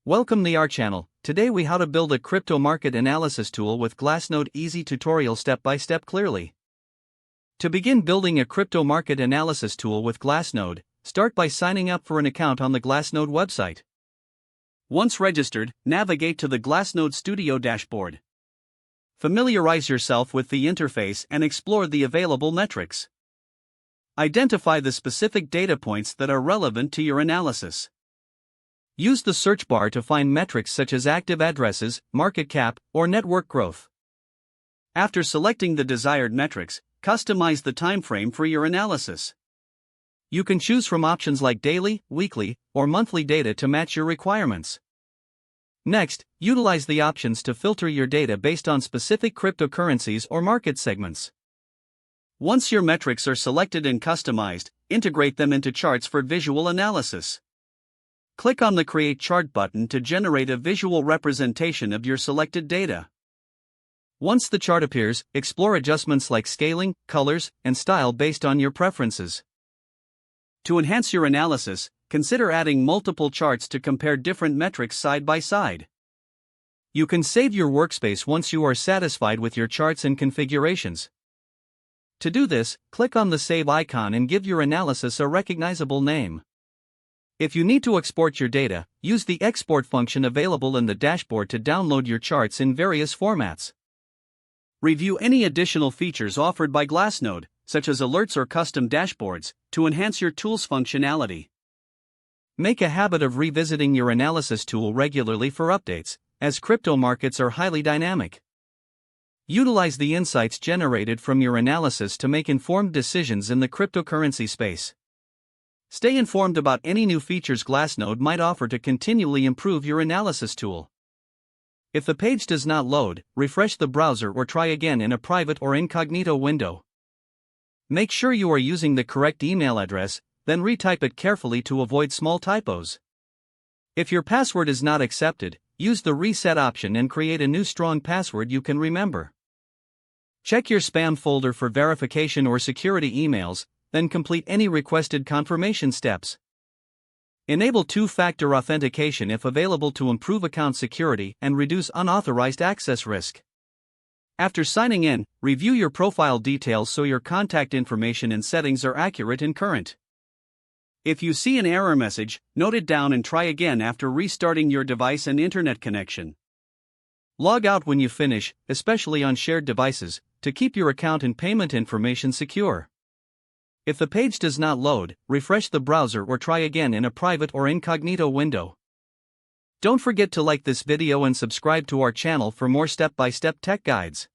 Welcome to our channel. Today we how to build a crypto market analysis tool with Glassnode. Easy tutorial step by step clearly. To begin building a crypto market analysis tool with Glassnode, start by signing up for an account on the Glassnode website. Once registered, navigate to the Glassnode Studio dashboard. Familiarize yourself with the interface and explore the available metrics. Identify the specific data points that are relevant to your analysis. Use the search bar to find metrics such as active addresses, market cap, or network growth. After selecting the desired metrics, customize the time frame for your analysis. You can choose from options like daily, weekly, or monthly data to match your requirements. Next, utilize the options to filter your data based on specific cryptocurrencies or market segments. Once your metrics are selected and customized, integrate them into charts for visual analysis. Click on the Create Chart button to generate a visual representation of your selected data. Once the chart appears, explore adjustments like scaling, colors, and style based on your preferences. To enhance your analysis, consider adding multiple charts to compare different metrics side by side. You can save your workspace once you are satisfied with your charts and configurations. To do this, click on the Save icon and give your analysis a recognizable name. If you need to export your data, use the export function available in the dashboard to download your charts in various formats. Review any additional features offered by Glassnode, such as alerts or custom dashboards, to enhance your tool's functionality. Make a habit of revisiting your analysis tool regularly for updates, as crypto markets are highly dynamic. Utilize the insights generated from your analysis to make informed decisions in the cryptocurrency space. Stay informed about any new features Glassnode might offer to continually improve your analysis tool. If the page does not load, refresh the browser or try again in a private or incognito window. Make sure you are using the correct email address, then retype it carefully to avoid small typos. If your password is not accepted, use the reset option and create a new strong password you can remember. Check your spam folder for verification or security emails, then complete any requested confirmation steps. Enable two-factor authentication if available to improve account security and reduce unauthorized access risk. After signing in, review your profile details so your contact information and settings are accurate and current. If you see an error message, note it down and try again after restarting your device and internet connection. Log out when you finish, especially on shared devices, to keep your account and payment information secure. If the page does not load, refresh the browser or try again in a private or incognito window. Don't forget to like this video and subscribe to our channel for more step-by-step tech guides.